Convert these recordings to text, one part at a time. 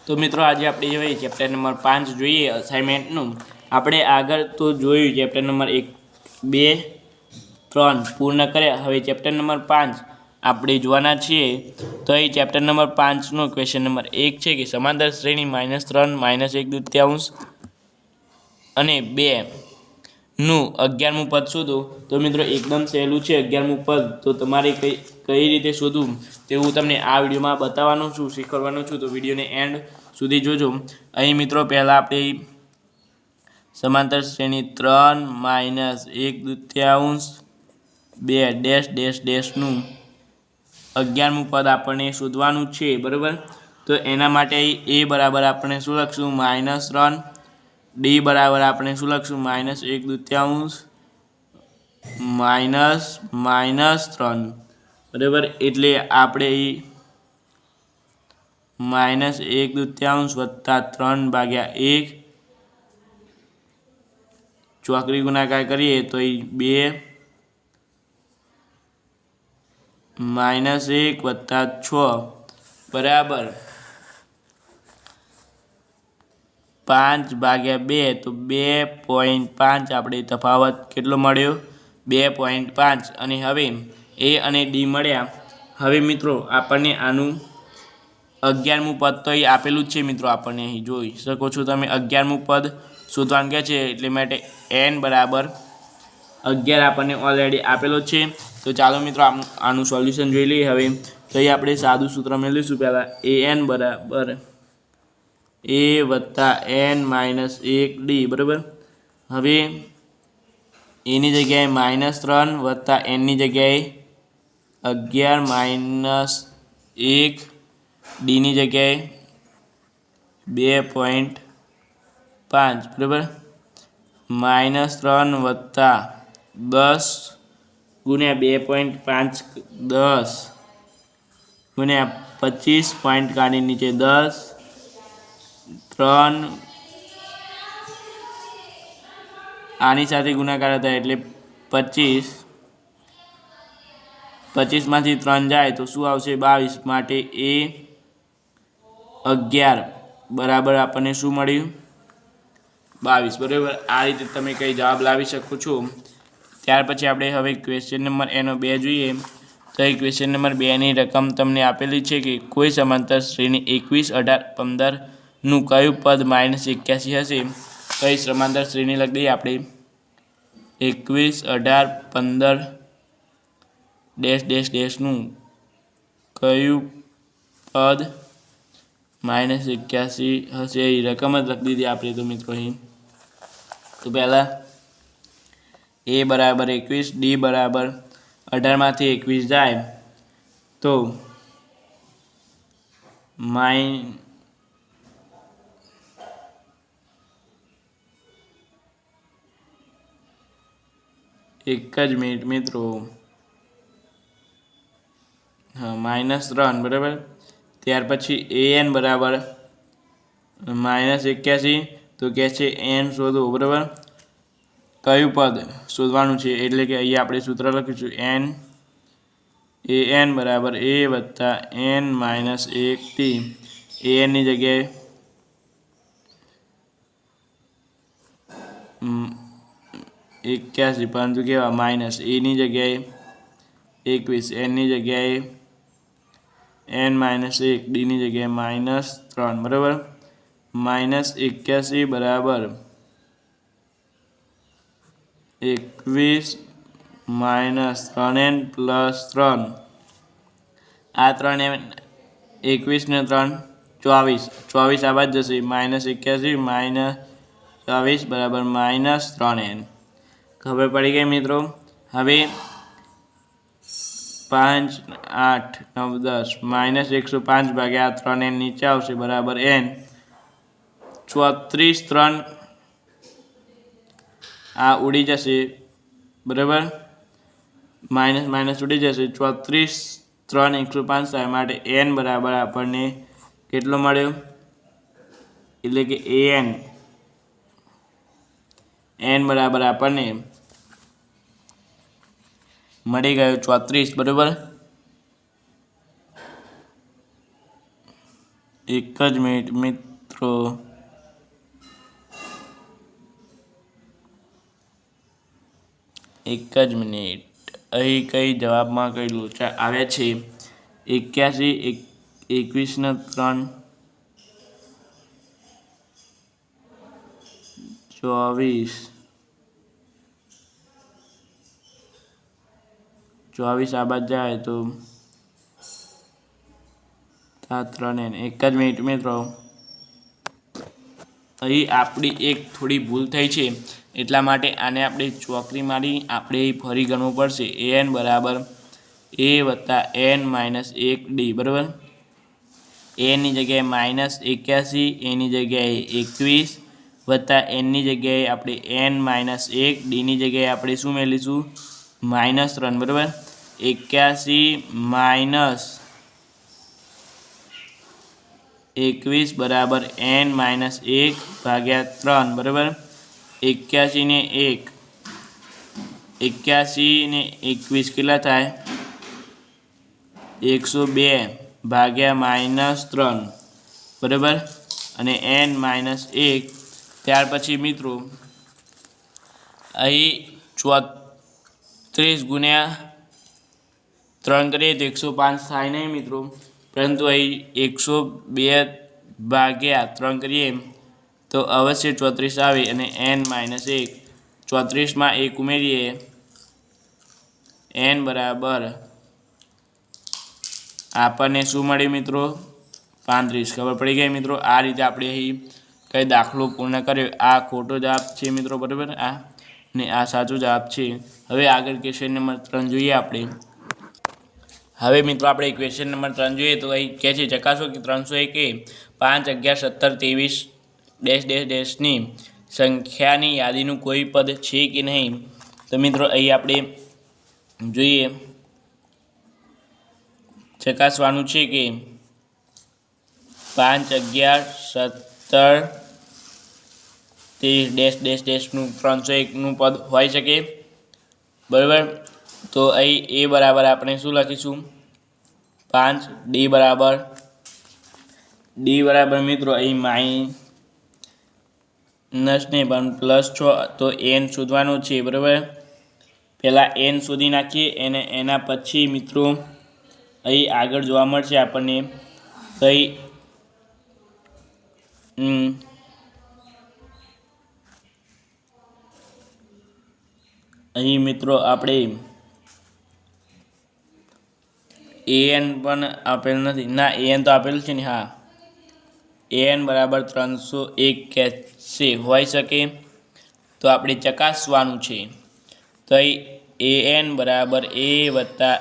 तो मित्रों आज आप જોઈએ ચેપ્ટર નંબર 5 જોઈએ અસાઇનમેન્ટનું। આપણે આગળ તો જોયું ચેપ્ટર નંબર 1 2 3 પૂર્ણ કર્યા। હવે ચેપ્ટર નંબર 5 આપણે જોવાના છીએ। તો એ ચેપ્ટર નંબર 5 નો ક્વેશ્ચન નંબર 1 છે કે સમાંતર શ્રેણી -3 -1/2 અને 2 નું 11મું પદ શોધો। તો મિત્રો એકદમ સહેલું છે 11મું પદ। તો તમારે કઈ રીતે શોધવું તે હું તમને આ વિડીયોમાં બતાવવાનો છું, શીખવાડવાનો છું। તો વિડીયોને એન્ડ સુધી જોજો। અહીં મિત્રો પહેલા આપણે સમાંતર શ્રેણી 3 -1/2 2 નું 11મું પદ આપણને શોધવાનું છે, બરાબર। તો એના માટે a બરાબર આપણે શું લખશું -3, d બરાબર આપણે શું લખશું -1/2 -3, બરાબર। એટલે આપણે -1/2 વત્તા 3/1 ચોકડી ગુણાકાર કરીએ તો 2 -1 વત્તા 6 બરાબર 5/2 તો 2.5 આપણે તફાવત કેટલો મળ્યો 2.5। અને હવે a અને d મળ્યા। હવે મિત્રો આપણને આનું 11મું પદ તો અહીં આપેલું જ છે મિત્રો, આપણને અહીં જોઈ શકો છો તમે 11મું પદ શોધવાનું કહે છે। એટલે માટે n બરાબર 11 આપણને ઓલરેડી આપેલો છે। તો ચાલો મિત્રો આનું સોલ્યુશન જોઈ લઈએ। હવે તો અહીં આપણે સાદું સૂત્ર મેળવીશું। પહેલાં an બરાબર a વત્તા n -1 d, બરાબર। હવે એની જગ્યાએ -3 વત્તા nની જગ્યાએ 11 -1 ડીની જગ્યાએ 2.5, બરાબર। -3 વત્તા 10 ગુણ્યા 2.5 10 ગુણ્યા 25 પોઈન્ટ કાઢી નીચે 10 3 આની સાથે ગુણાકાર થાય એટલે 25 માંથી 3 જાય તો શું આવશે 22। માટે a 11 બરાબર આપણને શું મળ્યું 22, બરાબર। આ રીતે તમે કઈ જવાબ લાવી શકો છો। ત્યાર પછી આપણે હવે ક્વેશ્ચન નંબર એનો 2 જોઈએ। તો એ ક્વેશ્ચન નંબર 2 ની રકમ તમને આપેલી છે કે કોઈ સમાંતર શ્રેણી 21, 18, 15 નું કયું પદ -81 હશે। તો એ સમાંતર શ્રેણી લખી દઈએ આપણે 21, 18, 15 નું કયું પદ -81 હશે એ રકમ જ લખી દીધી આપણે તો મિત્રો અહીં। તો પહેલાં a બરાબર 21, d બરાબર 18 માંથી 21 જાય તો એક જ મિનિટ મિત્રો, હા -3, બરાબર। ત્યાર પછી an બરાબર -81 તો કહે છે n શોધો, બરાબર। કયું પદ શોધવાનું છે એટલે કે અહીંયા આપણે સૂત્ર લખીશું an બરાબર a વત્તા n -1 t। anની જગ્યાએ 81 પરંતુ કેવા માઇનસ એની જગ્યાએ 21, nની જગ્યાએ n -1 ડીની જગ્યાએ -3, બરાબર। -81 બરાબર 21 -3n + 3 આ 3n 21 ને 3 24 આ બાદ જશે -81 -24 બરાબર -3n। ખબર પડી ગઈ મિત્રો। હવે 5, 8, 9, 10 -105 ભાગ્યા 3n નીચે આવશે બરાબર n 34 3 આ ઉડી જશે, બરાબર। માઇનસ ઉડી જશે 34 3 105 થાય માટે n બરાબર આપણને કેટલો મળ્યો એટલે કે n બરાબર આપણને મળી ગયો 34, બરાબર। એક જ મિનિટ મિત્રો, એક જ મિનિટ. અહીં કઈ જવાબમાં કઈ લોચા આવ્યા છે. 81 21 3 24 આ બાદ જાય તો 3 એક જ મિનિટ મિત્રો. અહીં આપણી એક થોડી ભૂલ થઈ છે, એટલા માટે આને આપણે ચોકડી મારી આપણે ફરી ગણવું પડશે. an બરાબર a વત્તા n માઇનસ 1d બરાબર. એની જગ્યાએ -81, એની જગ્યાએ 21 વત્તા એનની જગ્યાએ આપણે n માઇનસ 1, ડીની જગ્યાએ આપણે શું મેળવીશું -3 બરાબર. 81 માઇનસ 21 બરાબર n માઇનસ 1 ભાગ્યા 3 બરાબર. 81 ને 21 કેટલા થાય? 102 ભાગ્યા -3 બરાબર. અને n માઇનસ 1. ત્યાર પછી મિત્રો અહીં 34 ગુણ્યા 3 કરીએ તો 105 થાય નહીં મિત્રો, પરંતુ અહીં 102 ભાગ્યા 3 કરીએ તો અવશ્ય 34 આવે. અને n માઇનસ 1, 34માં 1 ઉમેરીએ, n બરાબર આપણને શું મળે મિત્રો? 35. ખબર પડી ગઈ મિત્રો. આ રીતે આપણે અહીં કઈ દાખલો પૂર્ણ કર્યો. આ ખોટો જવાબ છે મિત્રો બરાબર, આ ને આ સાચો જવાબ છે. હવે આગળ ક્વેશ્ચન નંબર 3 જોઈએ આપણે. હવે મિત્રો આપણે ક્વેશ્ચન નંબર 3 જોઈએ તો અહીં કહે છે ચકાસો કે 301 એ 5 11 17 23 ની સંખ્યાની યાદીનું કોઈ પદ છે કે નહીં. તો મિત્રો અહીં આપણે જોઈએ, ચકાસવાનું છે કે 5 11 17 23 નું 301 નું પદ હોઈ શકે બરાબર. તો અહીં એ બરાબર આપણે શું લખીશું? 5. ડી બરાબર મિત્રો અહીં માઇનસ નહીં પણ +6, તો n શોધવાનું છે બરાબર. પહેલાં n શોધી નાખીએ અને એના પછી મિત્રો અહીં આગળ જોવા મળશે આપણને કંઈ અહીં મિત્રો આપણે an પણ આપેલ નથી ના, an તો આપેલું છે ને. હા, an બરાબર 301 કહેશે હોઈ શકે. તો આપણે ચકાસવાનું છે. તો અહીં an બરાબર a વત્તા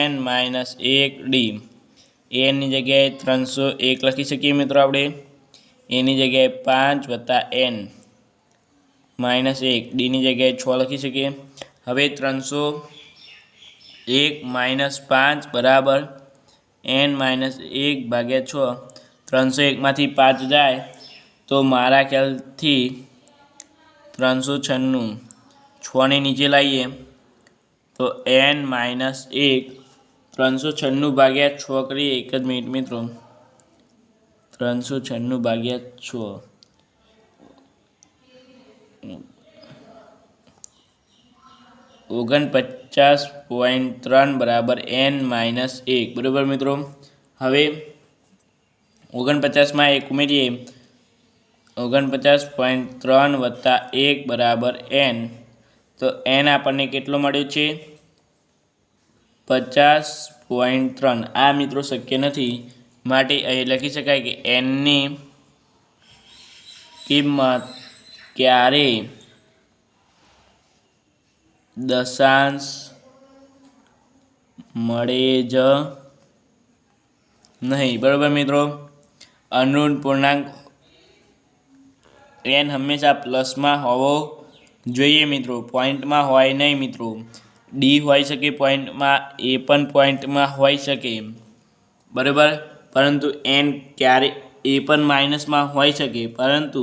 n માઇનસ 1d. એનની જગ્યાએ 301 લખી શકીએ મિત્રો આપણે. એની જગ્યાએ 5 વત્તા n માઇનસ 1, ડીની જગ્યાએ 6 લખી શકીએ. હવે 301 માઇનસ 5 બરાબર n માઇનસ 1 ભાગ્યા 6. 301માંથી 5 જાય તો મારા ખ્યાલથી 396. 6ને નીચે લાવીએ તો n માઇનસ 1. 396 ભાગ્યા 6 કરીએ. એક જ મિનિટ મિત્રો. 396 ભાગ્યા 6 49.3 બરાબર n માઇનસ 1 બરાબર મિત્રો. હવે 49માં 1 ઉમેરીએ, 49.3 વત્તા 1 બરાબર n. તો n આપણને કેટલો મળ્યો છે? 50.3. આ મિત્રો શક્ય નથી, માટે અહીં લખી શકાય કે n ની કિંમત ક્યારેય દશાંશ મળે જ નહીં બરાબર મિત્રો. અનુરૂપ પૂર્ણાંક n હંમેશા પ્લસમાં હોવો જોઈએ મિત્રો, પોઈન્ટમાં હોય નહીં મિત્રો. ડી હોઈ શકે પોઈન્ટમાં, એ પણ પોઈન્ટમાં હોઈ શકે બરાબર. પરંતુ n ક્યારે એ પણ માઇનસમાં હોઈ શકે, પરંતુ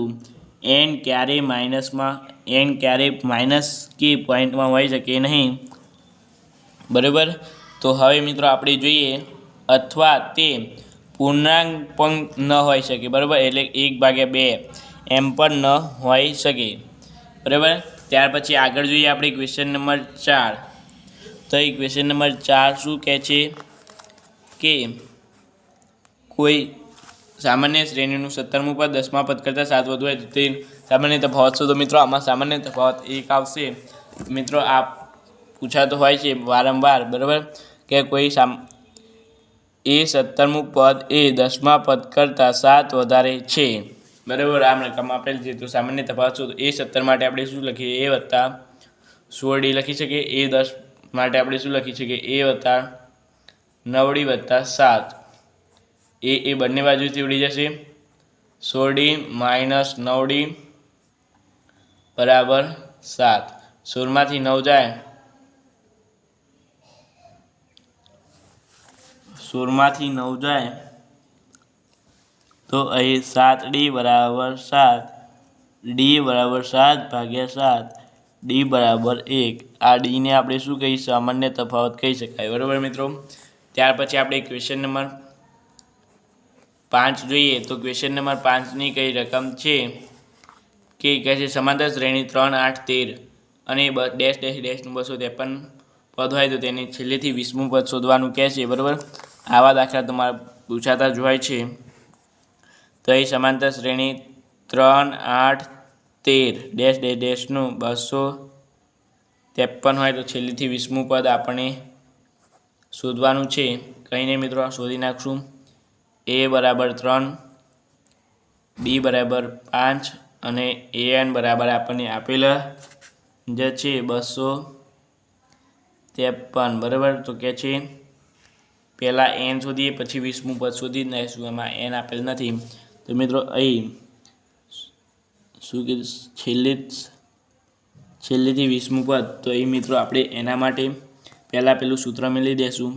n ક્યારેય માઇનસ કે પોઈન્ટમાં હોઈ શકે નહીં બરાબર. તો હવે મિત્રો આપણે જોઈએ, અથવા તે પૂર્ણાંક પણ ન હોઈ શકે, બરાબર, એટલે 1/2 એમ પણ ન હોઈ શકે, બરાબર. ત્યાર પછી આગળ જોઈએ આપણે ક્વેશ્ચન નંબર 4. તો એ ક્વેશ્ચન નંબર 4 શું કહે છે કે કોઈ સામાન્ય શ્રેણીનું 17મું પદ 10મા પદ કરતાં 7 વધુ હોય તો તે સામાન્ય તફાવત શોધો. મિત્રો આમાં સામાન્ય તફાવત 1 આવશે. મિત્રો આ પૂછાતો હોય છે વારંવાર, બરાબર, કે કોઈ એ 17મું પદ એ 10મા પદ કરતાં 7 વધારે છે, બરાબર. આ રકમ આપેલ છે તો સામાન્ય તફાવત શોધો. એ 17 માટે આપણે શું લખીએ? a વત્તા 16d લખી શકીએ. એ 10 માટે આપણે શું લખી શકીએ? a વત્તા 9d વત્તા 7. એ બંને બાજુથી ઉડી જશે. 16d માઇનસ 9d બરાબર 7. 16માંથી 9 જાય, 16માંથી 9 જાય તો અહીં 7d બરાબર 7, d બરાબર 7/7, d બરાબર 1. આ ડીને આપણે શું કહી? સામાન્ય તફાવત કહી શકાય, બરાબર મિત્રો. ત્યાર પછી આપણે ક્વેશ્ચન નંબર 5 જોઈએ. તો ક્વેશ્ચન નંબર 5ની કઈ રકમ છે કે કહે છે સમાંતર શ્રેણી 3, 8, 13 અને ડેશ ડેશ ડેશનું 253 પદ હોય તો તેની છેલ્લેથી 20મું પદ શોધવાનું કહે છે, બરાબર. આવા દાખલા તમારે પૂછાતા જ હોય છે. તો એ સમાંતર શ્રેણી 3, 8, 13 ડેશ ડેશ ડેશનું 253 હોય તો છેલ્લેથી 20મું પદ આપણે શોધવાનું છે. કંઈ નહીં મિત્રો, શોધી નાખશું. a બરાબર 3, b બરાબર 5 અને an બરાબર આપણને આપેલા જે છે 253, બરાબર. તો કે છે પહેલાં n શોધીએ પછી 20મું પદ શોધી જ નાખીશું. એમાં n આપેલ નથી. તો મિત્રો અહીં શું કીધું? છેલ્લેથી 20મું પદ. તો એ મિત્રો આપણે એના માટે પહેલાં પેલું સૂત્ર મેળવી દઈશું.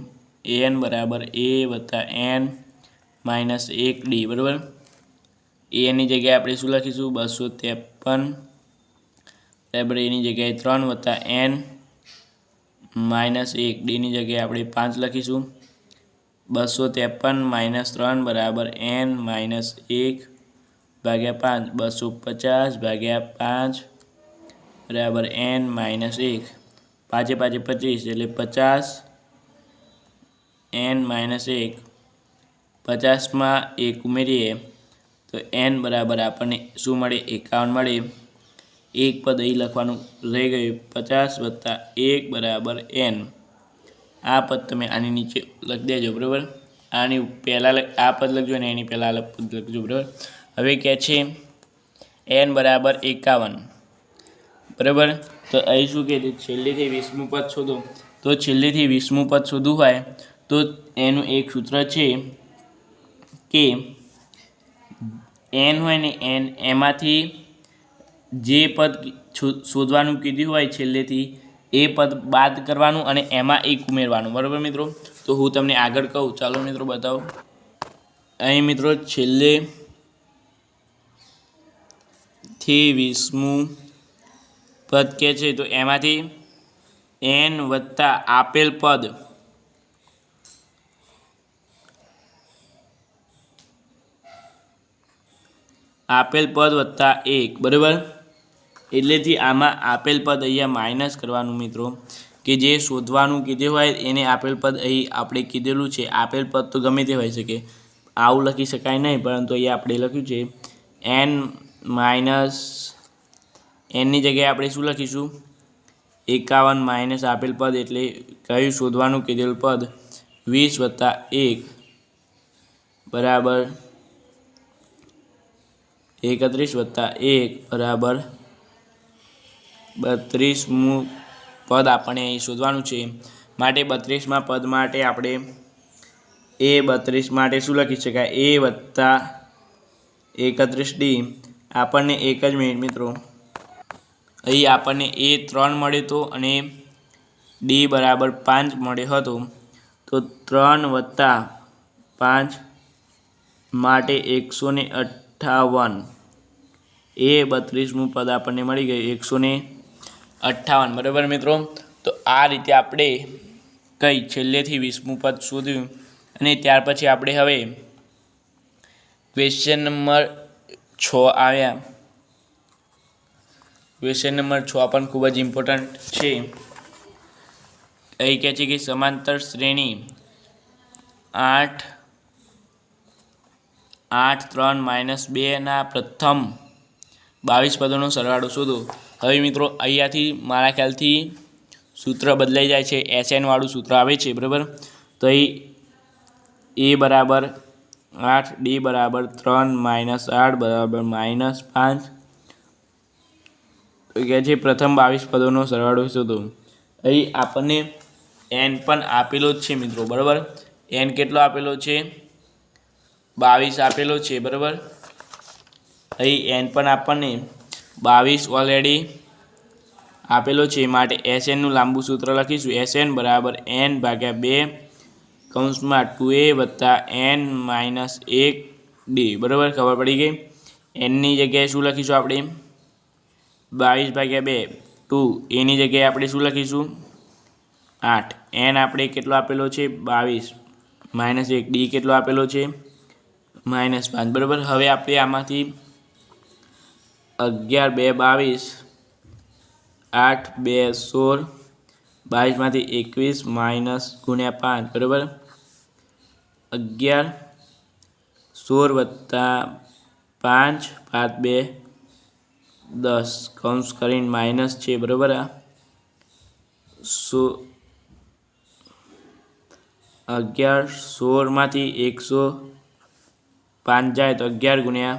an બરાબર a વત્તા n માઇનસ 1d, બરાબર. એની જગ્યાએ આપણે શું લખીશું? 253 બરાબર એની જગ્યાએ 3 વત્તા n માઇનસ 1, ડીની જગ્યાએ આપણે 5 લખીશું. 253 માઇનસ 3 બરાબર n માઇનસ 1/5, 250/5 બરાબર n માઇનસ 1. 5 5 25 એટલે 50 n માઇનસ 1. 50માં 1 ઉમેરીએ તો n બરાબર આપણને શું મળે? 51 મળે. એક પદ અહીં લખવાનું રહી ગયું. 50 વત્તા 1 બરાબર n. આ પદ તમે આની નીચે લખી દેજો, બરાબર. આની પહેલાં આ પદ લખજો અને એની પહેલાં આ પદ લખજો, બરાબર. હવે કહે છે n બરાબર 51, બરાબર. તો અહીં શું કહે છે? છેલ્લેથી 20મું પદ શોધો. તો છેલ્લેથી 20મું પદ શોધવું હોય તો એનું એક સૂત્ર છે કે n હોય ને n, એમાંથી જે પદ શોધવાનું કીધું હોય છેલ્લેથી એ પદ બાદ કરવાનું અને એમાં 1 ઉમેરવાનું, બરાબર મિત્રો. તો હું તમને આગળ કહું, ચાલો મિત્રો બતાવો. અહીં મિત્રો છેલ્લેથી 20મું પદ કે છે તો એમાંથી n વત્તા આપેલ પદ વત્તા 1, બરાબર. એટલેથી આમાં આપેલ પદ અહીંયા માઇનસ કરવાનું મિત્રો, કે જે શોધવાનું કીધું હોય એને આપેલ પદ અહીં આપણે કીધેલું છે. આપેલ પદ તો ગમે તે હોઈ શકે, આવું લખી શકાય નહીં, પરંતુ અહીંયા આપણે લખ્યું છે n માઇનસ nની જગ્યાએ આપણે શું લખીશું? 51 માઇનસ આપેલ પદ એટલે કયું શોધવાનું કીધેલું પદ 20 વત્તા 1 બરાબર 31 વત્તા 1 બરાબર 32મું પદ આપણે અહીં શોધવાનું છે. માટે 32મા પદ માટે આપણે a 32 માટે શું લખી શકાય? a વત્તા 31d. આપણને એક જ મિનિટ મિત્રો, અહીં આપણને a 3 મળ્યો હતો અને d બરાબર 5 મળ્યો હતો. તો 3 વત્તા 5 માટે 158. એ 32મું પદ આપણને મળી ગયું 158, બરાબર મિત્રો. તો આ રીતે આપણે છેલ્લેથી 20મું પદ શોધ્યું. અને ત્યાર પછી આપણે હવે ક્વેશ્ચન નંબર 6 આવ્યા. ક્વેશ્ચન નંબર 6 પણ ખૂબ જ ઇમ્પોર્ટન્ટ છે. અહીં કહે છે કે સમાંતર શ્રેણી 8 3 - 2 ના પ્રથમ 22 પદોનો સરવાળો શોધો. હવે મિત્રો અહીંયાથી મારા ખ્યાલથી સૂત્ર બદલાઈ જાય છે, SN વાળું સૂત્ર આવે છે, બરાબર. તો અહીં A બરાબર 8, D બરાબર 3 - 8 બરાબર -5. તો કહે છે પ્રથમ 22 પદોનો સરવાળો શોધો. અહીં આપણને n પણ આપેલો જ છે મિત્રો, બરાબર. n કેટલો આપેલો છે? 22 આપેલો છે, બરાબર. અહીં n પણ આપણને 22 ઓલરેડી આપેલો છે, માટે SNનું લાંબુ સૂત્ર લખીશું. SN બરાબર n ભાગ્યા 2 કૌંસમાં 2a વત્તા n - 1d, બરાબર. ખબર પડી ગઈ. nની જગ્યાએ શું લખીશું આપણે? 22 ભાગ્યા 2, 2. એની જગ્યાએ આપણે શું લખીશું? 8. n આપણે કેટલો આપેલો છે? 22 - 1. d કેટલો આપેલો છે? -5, બરાબર. હવે આપણે આમાંથી 11 2 22, 8 2 16, 22 માંથી 21 માઇનસ ગુણ્યા 5, બરાબર. 11 16 વત્તા 5 5 2 10 કૌંસ કરીને માઇનસ છે, બરાબર. 11 16 માંથી 105 જાય તો 11 ગુણ્યા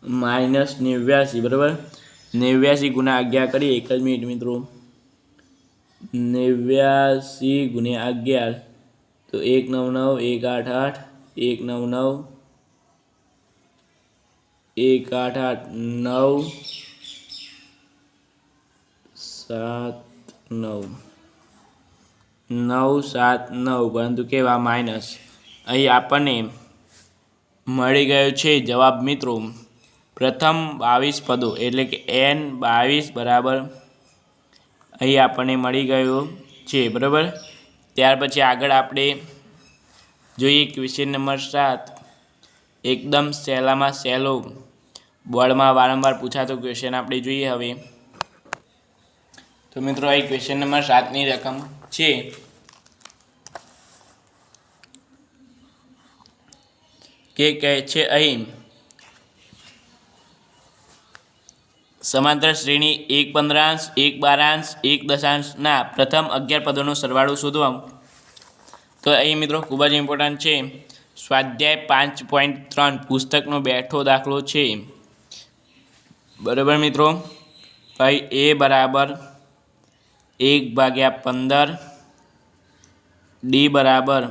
-89, બરાબર. 89 ગુણ્યા 11 કરીએ. એક જ મિનિટ મિત્રો. 89 ગુણ્યા 11 તો 199 188 199 188 979, પરંતુ કેવા માઇનસ. અહીં આપણને મળી ગયો છે જવાબ મિત્રો. પ્રથમ 22 પદો એટલે કે n 22 બરાબર અહીં આપણને મળી ગયો છે, બરાબર. ત્યાર પછી આગળ આપણે જોઈએ ક્વેશ્ચન નંબર 7. એકદમ સહેલામાં સહેલો બોર્ડમાં વારંવાર પૂછાતો ક્વેશ્ચન આપણે જોઈએ હવે. તો મિત્રો અહીં ક્વેશ્ચન નંબર 7ની રકમ છે. કે કહે છે અહીં સમાંતર શ્રેણી 1/15, 1/12, 1 ના પ્રથમ 11 પદોનો સરવાળો શોધવા. તો અહીં મિત્રો ખૂબ જ ઇમ્પોર્ટન્ટ છે. સ્વાધ્યાય 5.3 પુસ્તકનો બેઠો દાખલો છે, બરાબર મિત્રો. અહીં A બરાબર 1/15, D બરાબર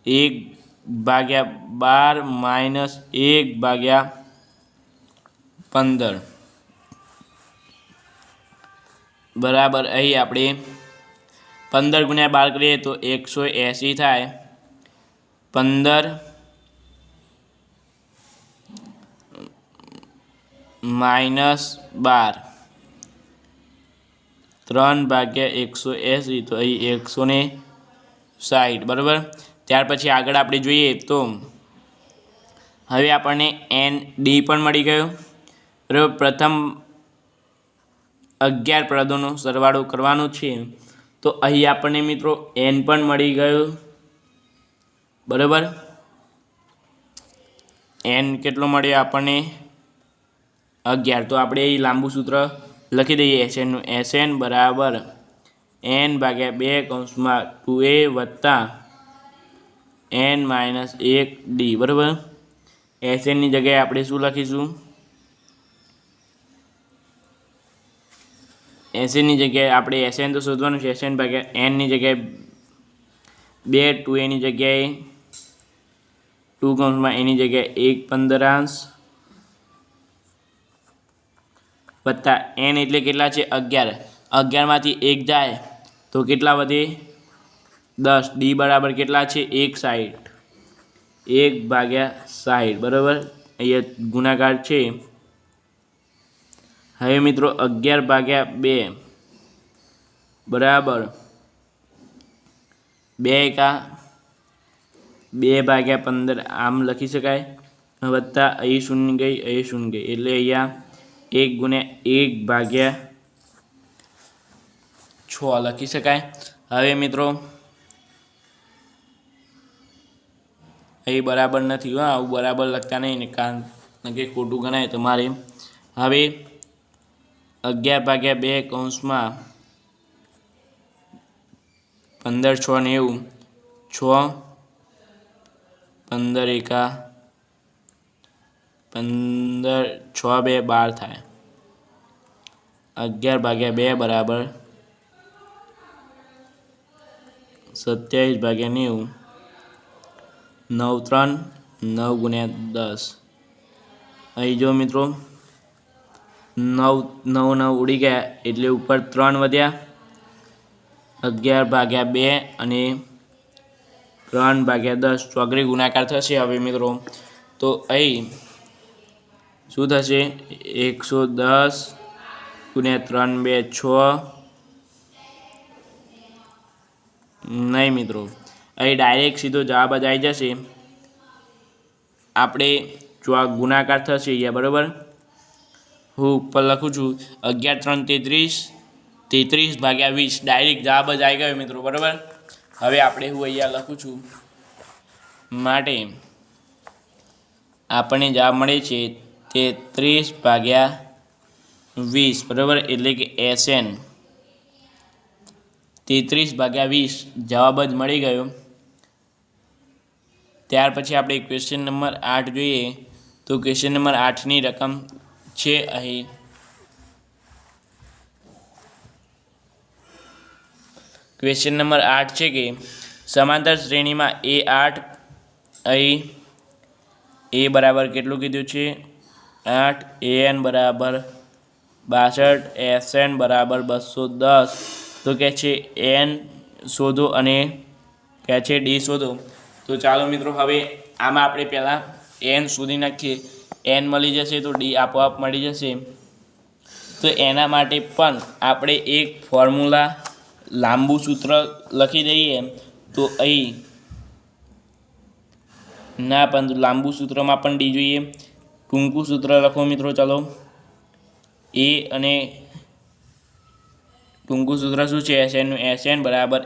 1/12 - 1/15, બરાબર. અહીં આપણે 15 ગુણ્યા 12 કરીએ તો 180 થાય. 15 -12 3/180 તો અહીં 160, બરાબર. ત્યાર પછી આગળ આપણે જોઈએ તો હવે આપણને ND પણ મળી ગયો, બરાબર. પ્રથમ 11 પદોનો સરવાળો કરવાનો છે, તો અહીં આપણને મિત્રો n પણ મળી ગયો, બરાબર. n કેટલો મળ્યો આપણને? 11. તો આપણે અહીં લાંબુ સૂત્ર લખી દઈએ SNનું. SN બરાબર n ભાગ્યા 2 કૌંસમાં 2a વત્તા n - 1d, બરાબર. SNની જગ્યાએ આપણે શું લખીશું? SNની જગ્યાએ આપણે SN તો શોધવાનું છે. SN ભાગ્યા nની જગ્યાએ 2, 2aની જગ્યાએ 2 કૌંસમાં એની જગ્યાએ 1/15 વત્તા n એટલે કેટલા છે? 11. 11 માંથી 1 જાય તો કેટલા વધે? 10. D બરાબર કેટલા છે? 160. 1/60, બરાબર. અહીંયા ગુણાકાર છે. હવે મિત્રો 11/2 બરાબર 2 એકા 2/15 આમ લખી શકાય, વત્તા અહીં શૂન્ય ગઈ અહીં શૂન્ય ગઈ એટલે અહીંયા 1 ગુણ્યા 1/6 લખી શકાય. હવે મિત્રો અહીં બરાબર નથી, હા આવું બરાબર લખતા નહીં ને કારણ કે ખોટું ગણાય તમારે. હવે 11/2 કૌંસમાં 15 6 90 6 15 એકા 15 6 2 12 થાય. 11/2 બરાબર 27/90 9 3 9 ગુણ્યા 10. અહીં જો મિત્રો 9 9 ઉડી ગયા એટલે ઉપર 3 વધ્યા. 11/2 અને 3/10 ચોગડી ગુણાકાર થશે. હવે મિત્રો તો અહીં શું થશે 110 ગુણ્યા 3 2 6 નહીં મિત્રો અહીં ડાયરેક્ટ સીધો જવાબ જ આવી જશે. આપણે ગુણાકાર થશે અહીંયા બરાબર. હું ઉપર લખું છું 11 3 33 33/20 ડાયરેક્ટ જવાબ જ આવી ગયો મિત્રો બરાબર. હવે આપણે હું અહીંયા લખું છું માટે આપણને જવાબ મળે છે 33/20 બરાબર એટલે કે SN 33/20 જવાબ જ મળી ગયો. ત્યાર પછી આપણે ક્વેશ્ચન નંબર 8 જોઈએ તો ક્વેશ્ચન નંબર 8ની રકમ છે અહીં ક્વેશ્ચન નંબર 8 છે કે સમાંતર શ્રેણીમાં A8 અહીં A બરાબર કેટલું કીધું છે 8 AN બરાબર 62 SN બરાબર 210 તો કહે છે N શોધો અને કહે છે D શોધો. તો ચાલો મિત્રો હવે આમાં આપણે પહેલાં N શોધી નાખીએ. N મળી જશે તો D આપોઆપ મળી જશે. તો એના માટે પણ આપણે એક ફોર્મ્યુલા લાંબુ સૂત્ર લખી દઈએ. તો અહીં ના પણ લાંબુ સૂત્રમાં પણ ડી જોઈએ. ટૂંકું સૂત્ર લખો મિત્રો ચાલો. એ અને ટૂંકું સૂત્ર શું છે SNનું SN બરાબર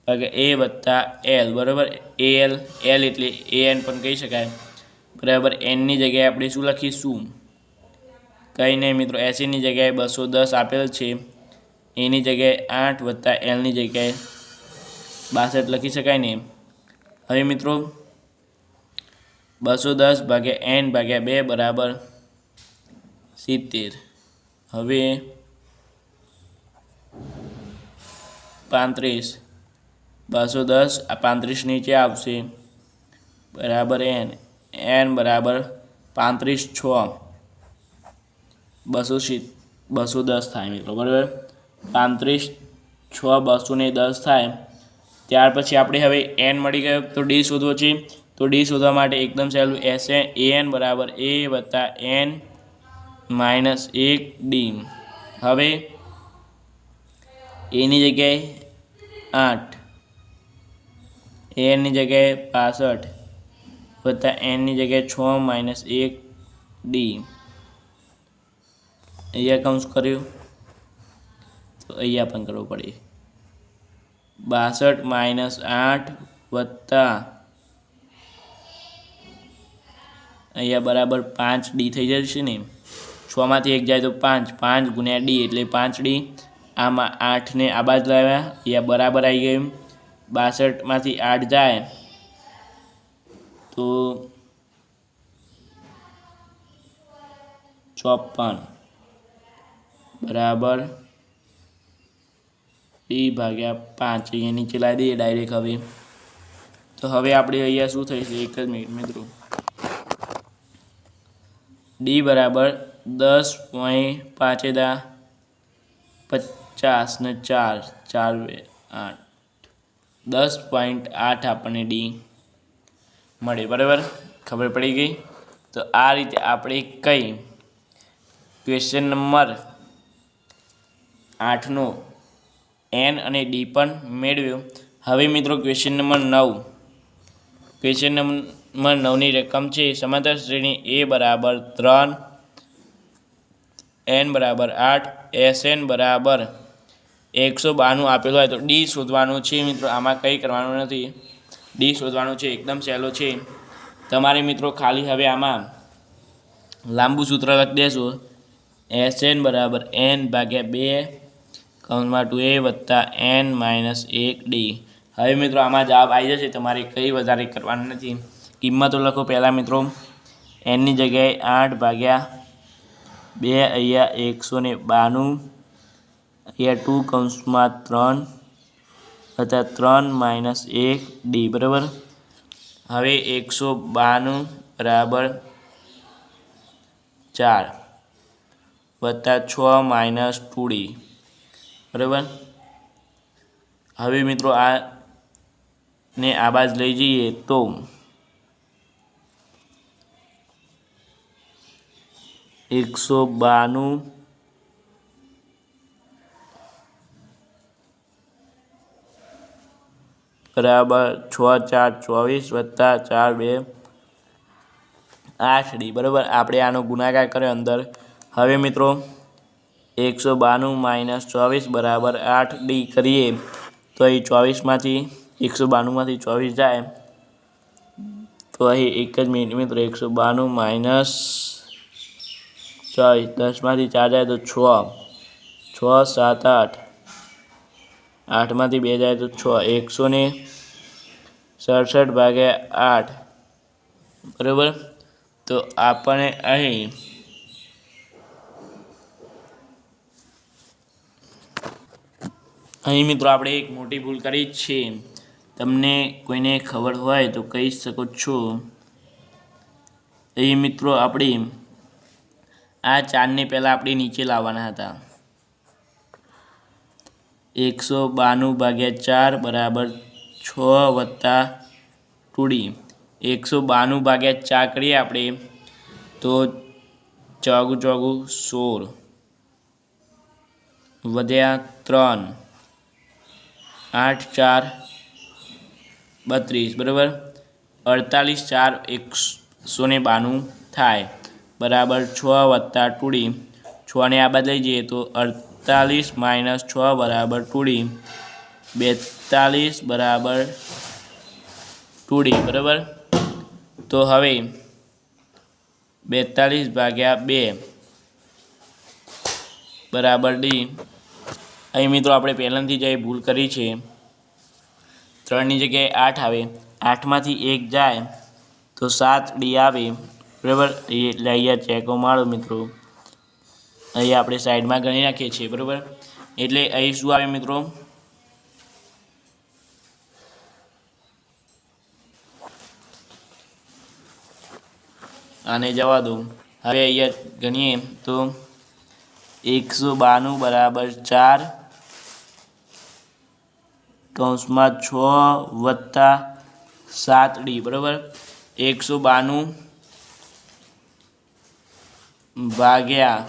1/A વત્તા L બરાબર. AL L એટલે AN પણ કહી શકાય બરાબર. Nની જગ્યાએ આપણે શું લખીશું કંઈ નહીં મિત્રો. 80ની જગ્યાએ 210 આપેલ છે. એની જગ્યાએ 8 વત્તા Lની જગ્યાએ 62 લખી શકાય ને. હવે મિત્રો 210/N/2 બરાબર 70. હવે 35 210 આ 35 નીચે આવશે બરાબર N બરાબર 35 6 210 થાય મિત્રો બરાબર. 35 6 210 થાય. ત્યાર પછી આપણે હવે N મળી ગયો તો D શોધવો છે. તો D શોધવા માટે એકદમ સહેલું AN બરાબર A વત્તા N માઇનસ 1 D. હવે એની જગ્યાએ 8 ANની જગ્યાએ 65 વત્તા Nની જગ્યાએ 6 માઇનસ 1 D. અહીંયા કૌંસ કર્યું તો અહીંયા પણ કરવું પડે. 62 માઇનસ 8 વત્તા અહીંયા બરાબર 5D થઈ જશે ને. 6માંથી 1 જાય તો 5 5 ગુણ્યા D એટલે 5D. આમાં 8ને આ બાજુ લાવ્યા અહીંયા બરાબર આવી ગયું. 62માંથી 8 જાય તો 54 બરાબર D/5 અહીંયા નીચે લાવી દઈએ ડાયરેક્ટ. હવે તો હવે આપણે અહીંયા શું થશે એક જ મિનિટ મિત્રો. D બરાબર 10.5 50 ને 4 4 8 10.8 આપણને D મળે બરાબર. ખબર પડી ગઈ. તો આ રીતે આપણે ક્વેશ્ચન નંબર 8નો એન અને ડી પણ મેળવ્યો. હવે મિત્રો ક્વેશ્ચન નંબર 9. ક્વેશ્ચન નંબર 9ની રકમ છે સમાંતર શ્રેણી એ બરાબર 3, એન બરાબર 8, એસએન બરાબર 192 આપેલું હોય તો ડી શોધવાનું છે. મિત્રો આમાં કંઈ કરવાનું નથી, ડી શોધવાનું છે. એકદમ સહેલો છે. તમારે મિત્રો ખાલી હવે આમાં લાંબુ સૂત્ર લખી દેશો. એસએન બરાબર એન ભાગ્યા 2 2a વત્તા એન માઇનસ 1 ડી. હવે મિત્રો આમાં જવાબ આવી જશે. તમારે કંઈ વધારે કરવાનું નથી. કિંમતો લખો પહેલાં મિત્રો. એનની જગ્યાએ 8 ભાગ્યા 2 અહીંયા 192 અહીંયા 2 વત્તા 3 માઇનસ 1 ડી બરાબર. હવે 192 બરાબર 4 વત્તા 6 માઇનસ 2 ડી બરાબર. હવે મિત્રો આ ને આ બાજુ લઈ જઈએ તો 192 બરાબર 6 4 24 વત્તા 4 2 8 ડી બરાબર. આપણે આનો ગુણાકાર કર્યો અંદર. હવે મિત્રો 192 માઇનસ 24 બરાબર 8 ડી કરીએ તો અહીં 24માંથી 192માંથી 24 જાય તો અહીં એક જ મિનિટ મિત્રો. 192 માઇનસ 24 10માંથી 4 જાય તો 6 6 7 8 8માંથી 2 જાય તો 6 167 ભાગ્યા 8 બરાબર. તો આપણે અહીં મિત્રો આપણે એક મોટી ભૂલ કરી જ છે. તમને કોઈને ખબર હોય તો કહી શકો છો. અહીં મિત્રો આપણે આ 4ને પહેલાં આપણે નીચે લાવવાના હતા. 192 ભાગ્યા 4 બરાબર 6 વત્તા 2d. 192 ભાગ્યા 4 કરીએ આપણે તો 4 4 16 વધ્યા 3 8 4 32 બરાબર. 48 4 192 થાય બરાબર 6 વત્તા 2d. 6ને આ બાદ લઈ જઈએ તો 48 માઇનસ 6 બરાબર 2d. 42 બરાબર 2d બરાબર. તો હવે 42 ભાગ્યા 2 બરાબર ડી. અહીં મિત્રો આપણે પહેલાંથી જ ભૂલ કરી છે. 3ની જગ્યાએ 8 આવે, 8માંથી 1 જાય તો 7d આવે બરાબર. એટલે અહીંયા ચેકો મારો મિત્રો. અહીં આપણે સાઈડમાં ગણી નાખીએ છીએ બરાબર. એટલે અહીં શું આવે મિત્રો? આને જવા દો. હવે અહીંયા ગણીએ તો 192 બરાબર 4 કૌંસમાં 6 વત્તા 7d બરાબર. 192 ભાગ્યા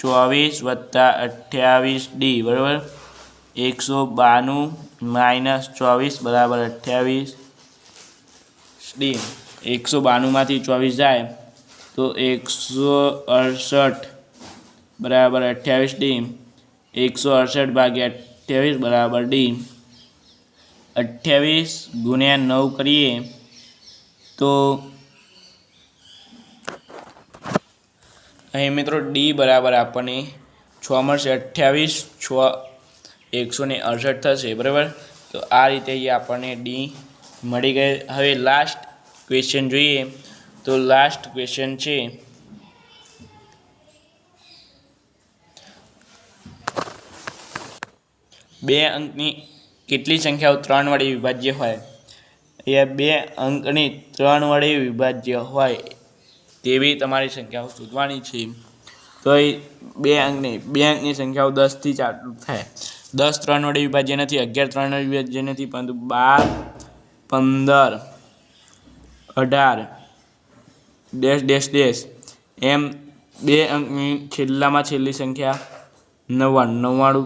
24 વત્તા 28d બરાબર. 192 માઇનસ 24 બરાબર 28d. 192માંથી 24 જાય તો 168 બરાબર 28d. 168 ભાગ્યા 28 બરાબર ડી. 28 ગુણ્યા 9 કરીએ તો અહીં મિત્રો ડી બરાબર આપણને 6 મળશે. 28 6 168 થશે બરાબર. તો આ રીતે આપણને ડી મળી ગઈ. હવે લાસ્ટ ક્વેશ્ચન જોઈએ તો લાસ્ટ ક્વેશ્ચન છે બે અંકની કેટલી સંખ્યાઓ 3 વડે વિભાજ્ય હોય. અહીંયા 2 અંકની 3 વડે વિભાજ્ય હોય તેવી તમારી સંખ્યાઓ શોધવાની છે. તો એ 2 અંકની સંખ્યાઓ 10થી ચાલુ થાય. 10 3 વડે વિભાજ્ય નથી, 11 3 વડે વિભાજ્ય નથી, પરંતુ 12 15 18 ડેશ એમ 2 અંકની છેલ્લામાં છેલ્લી સંખ્યા 99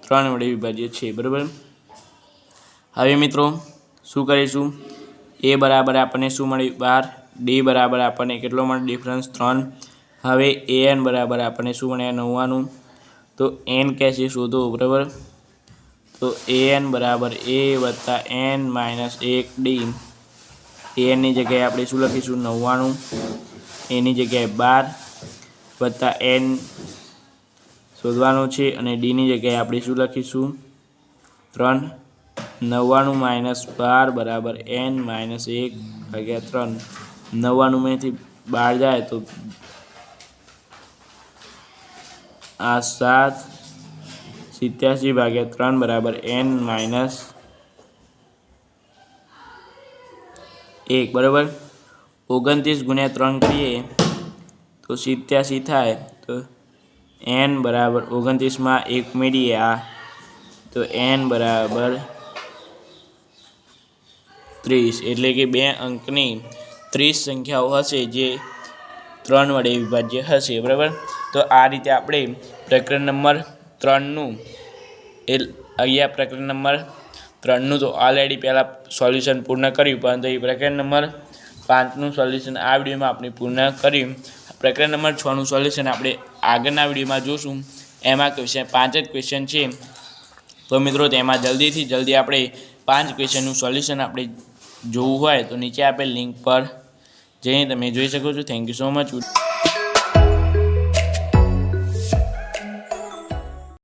3 વડે વિભાજ્ય છે, બરાબર। હવે મિત્રો શું કરીશું, એ બરાબર આપણને શું મળ્યું 12, ડી બરાબર આપણને કેટલો મળે ડિફરન્સ 3। હવે એન બરાબર આપણને શું મળ્યા 99, તો એન कैसे શોધો, બરાબર। તો એન બરાબર એ વત્તા એન માઇનસ 1 ડી। એનની જગ્યાએ આપણે શું લખીશું 99, એની જગ્યાએ 12 વત્તા એન શોધવાનું છે, અને ડીની જગ્યાએ આપણે શું લખીશું 3। 99 માઇનસ 12 બરાબર એન માઇનસ 1/3। 99માંથી 12 જાય તો આ 7, 87/3 બરાબર એન માઇનસ 1, બરાબર। 29 ગુણ્યા 3 કરીએ તો 87 થાય, તો એન બરાબર 29માં 1 ઉમેરીએ આ, તો એન બરાબર 30, એટલે કે 2 અંકની 30 સંખ્યાઓ હશે જે 3 વડે વિભાજ્ય હશે, બરાબર। તો આ રીતે આપણે પ્રકરણ નંબર 3નું અહીંયા પ્રકરણ નંબર 3નું તો ઓલરેડી પહેલાં સોલ્યુશન પૂર્ણ કર્યું, પરંતુ એ પ્રકરણ નંબર 5નું સોલ્યુશન આ વિડીયોમાં આપણે પૂર્ણ કર્યું। પ્રકરણ નંબર 6નું સોલ્યુશન આપણે આગળના વિડીયોમાં જોશું। એમાં 5 જ ક્વેશ્ચન છે, તો મિત્રો તેમાં જલ્દીથી જલ્દી આપણે 5 ક્વેશ્ચનનું સોલ્યુશન આપણે જોવું હોય તો નીચે આપેલ લિંક પર જઈને તમે જોઈ શકો છો। Thank you so much.